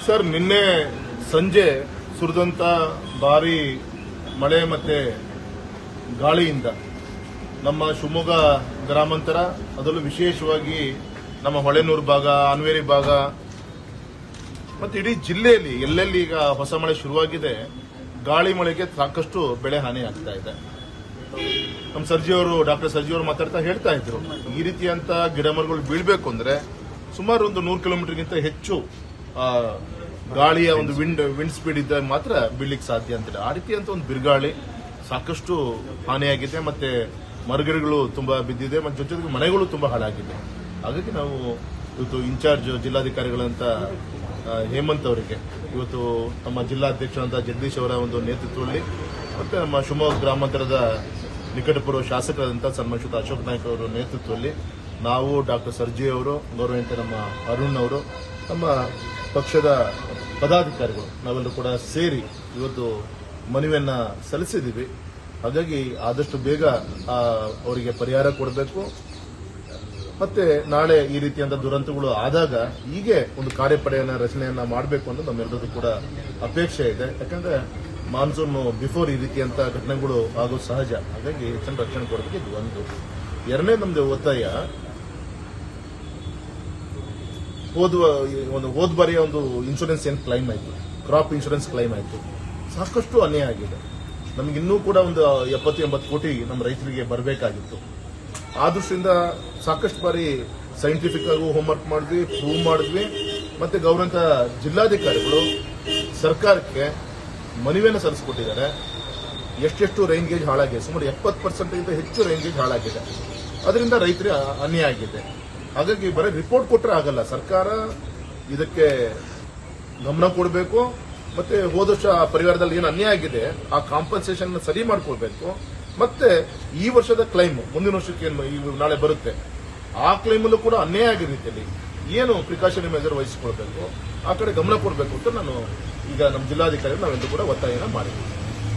Sir, ನಿನ್ನೆ ಸಂಜೆ ಸುರಿದಂತ ಭಾರಿ ಮಳೆ ಮತ್ತೆ ಗಾಳಿಯಿಂದ ನಮ್ಮ ಶಿವಮೊಗ್ಗ ಗ್ರಾಮಾಂತರ, ಅದರಲ್ಲೂ ವಿಶೇಷವಾಗಿ ನಮ್ಮ ಹೊಳೆನೂರು ಭಾಗ, ಅನ್ವೇರಿ ಭಾಗ ಮತ್ತೆ ಇಡೀ ಜಿಲ್ಲೆಯಲ್ಲಿ ಎಲ್ಲೆಲ್ಲಿ ಈಗ ಹೊಸ ಮಳೆ ಶುರುವಾಗಿದೆ, ಗಾಳಿ ಮಳೆಗೆ ಸಾಕಷ್ಟು ಬೆಳೆ ಹಾನಿ ಆಗ್ತಾ ಇದೆ. ನಮ್ಮ ಡಾಕ್ಟರ್ ಸರ್ಜಿ ಅವರು ಮಾತಾಡ್ತಾ ಹೇಳ್ತಾ ಇದ್ರು, ಈ ರೀತಿಯಂತ ಗಿಡ ಮರಗಳು ಬೀಳ್ಬೇಕು ಅಂದ್ರೆ ಸುಮಾರು ಒಂದು 100 ಕಿಲೋಮೀಟರ್ಗಿಂತ ಹೆಚ್ಚು ಗಾಳಿಯ ಒಂದು ವಿಂಡ್ ಸ್ಪೀಡ್ ಇದ್ದಾಗ ಮಾತ್ರ ಬೀಳ್ಲಿಕ್ಕೆ ಸಾಧ್ಯ ಅಂತಿಲ್ಲ. ಆ ರೀತಿಯಂತ ಒಂದು ಬಿರುಗಾಳಿ ಸಾಕಷ್ಟು ಹಾನಿಯಾಗಿದೆ, ಮತ್ತೆ ಮರಗಿಡಗಳು ತುಂಬಾ ಬಿದ್ದಿದೆ, ಮತ್ತೆ ಜೊತೆಗೆ ಮನೆಗಳು ತುಂಬಾ ಹಾಳಾಗಿದೆ. ಹಾಗಾಗಿ ನಾವು ಇವತ್ತು ಇನ್ಚಾರ್ಜ್ ಜಿಲ್ಲಾಧಿಕಾರಿಗಳಂತ ಹೇಮಂತ್ ಅವರಿಗೆ, ಇವತ್ತು ನಮ್ಮ ಜಿಲ್ಲಾಧ್ಯಕ್ಷರಂತ ಜಗದೀಶ್ ಅವರ ಒಂದು ನೇತೃತ್ವದಲ್ಲಿ, ಮತ್ತೆ ನಮ್ಮ ಶಿವಮೊಗ್ಗ ಗ್ರಾಮಾಂತರದ ನಿಕಟಪೂರ್ವ ಶಾಸಕರಾದಂತಹ ಸನ್ಮಾನಿತ ಅಶೋಕ್ ನಾಯ್ಕ ಅವರ ನೇತೃತ್ವದಲ್ಲಿ ನಾವು, ಡಾಕ್ಟರ್ ಸರ್ಜಿ ಅವರು, ಗೌರವಾನ್ವಿತ ನಮ್ಮ ಅರುಣ್ ಅವರು, ನಮ್ಮ ಪಕ್ಷದ ಪದಾಧಿಕಾರಿಗಳು ನಾವೆಲ್ಲರೂ ಕೂಡ ಸೇರಿ ಇವತ್ತು ಮನವಿಯನ್ನ ಸಲ್ಲಿಸಿದ್ದೀವಿ. ಹಾಗಾಗಿ ಆದಷ್ಟು ಬೇಗ ಅವರಿಗೆ ಪರಿಹಾರ ಕೊಡಬೇಕು. ಮತ್ತೆ ನಾಳೆ ಈ ರೀತಿಯಂತ ದುರಂತಗಳು ಆದಾಗ ಹೀಗೆ ಒಂದು ಕಾರ್ಯಪಡೆಯನ್ನ ರಚನೆಯನ್ನ ಮಾಡಬೇಕು ಅಂತ ನಮ್ಮೆಲ್ಲರದ್ದು ಕೂಡ ಅಪೇಕ್ಷೆ ಇದೆ. ಯಾಕಂದ್ರೆ ಮಾನ್ಸೂನ್ ಬಿಫೋರ್ ಈ ರೀತಿಯಂತ ಘಟನೆಗಳು ಆಗೋದು ಸಹಜ. ಹಾಗಾಗಿ ಹೆಚ್ಚಿನ ರಕ್ಷಣೆ ಕೊಡಬೇಕು. ಇದು ಒಂದು. ಎರಡನೇ ನಮ್ದು ಒತ್ತಾಯ, ಹೋದ ಬಾರಿಯ ಒಂದು ಇನ್ಶೂರೆನ್ಸ್ ಏನು ಕ್ಲೈಮ್ ಆಯಿತು, ಕ್ರಾಪ್ ಇನ್ಶೂರೆನ್ಸ್ ಕ್ಲೈಮ್ ಆಯಿತು, ಸಾಕಷ್ಟು ಅನ್ಯಾಯ ಆಗಿದೆ. ನಮಗಿನ್ನೂ ಕೂಡ ಒಂದು 70-80 ಕೋಟಿ ನಮ್ಮ ರೈತರಿಗೆ ಬರಬೇಕಾಗಿತ್ತು. ಆ ದೃಷ್ಟಿಯಿಂದ ಸಾಕಷ್ಟು ಬಾರಿ ಸೈಂಟಿಫಿಕ್ ಆಗಿ ಹೋಮ್ವರ್ಕ್ ಮಾಡಿದ್ವಿ, ಪ್ರೂವ್ ಮಾಡಿದ್ವಿ. ಮತ್ತೆ ಗೌರವಂತ ಜಿಲ್ಲಾಧಿಕಾರಿಗಳು ಸರ್ಕಾರಕ್ಕೆ ಮನವಿಯನ್ನು ಸಲ್ಲಿಸಿಕೊಟ್ಟಿದ್ದಾರೆ. ಎಷ್ಟೆಷ್ಟು ರೈನ್ ಗೇಜ್ ಹಾಳಾಗಿದೆ, ಸುಮಾರು 70% ಹೆಚ್ಚು ರೈನ್ ಗೇಜ್ ಹಾಳಾಗಿದೆ. ಅದರಿಂದ ರೈತರಿಗೆ ಅನ್ಯಾಯ ಆಗಿದೆ. ಹಾಗಾಗಿ ಬರೀ ರಿಪೋರ್ಟ್ ಕೊಟ್ಟರೆ ಆಗಲ್ಲ, ಸರ್ಕಾರ ಇದಕ್ಕೆ ಗಮನ ಕೊಡಬೇಕು. ಮತ್ತೆ ಹೋದ ವರ್ಷ ಪರಿವಾರದಲ್ಲಿ ಏನು ಅನ್ಯಾಯ ಆಗಿದೆ ಆ ಕಾಂಪನ್ಸೇಷನ್ ಸರಿ ಮಾಡ್ಕೊಳ್ಬೇಕು. ಮತ್ತೆ ಈ ವರ್ಷದ ಕ್ಲೈಮ್ ಮುಂದಿನ ವರ್ಷಕ್ಕೆ ನಾಳೆ ಬರುತ್ತೆ, ಆ ಕ್ಲೈಮಲ್ಲೂ ಕೂಡ ಅನ್ಯಾಯ ಆಗಿರೋ ರೀತಿಯಲ್ಲಿ ಏನು ಪ್ರಿಕಾಷನರಿ ಮೆಜರ್ ವಹಿಸಿಕೊಳ್ಬೇಕು, ಆ ಕಡೆ ಗಮನ ಕೊಡಬೇಕು ಅಂತ ನಾನು ಈಗ ನಮ್ಮ ಜಿಲ್ಲಾಧಿಕಾರಿ ನಾವೆಲ್ಲರೂ ಕೂಡ ಒತ್ತಾಯನ ಮಾಡಿದ್ದೀವಿ.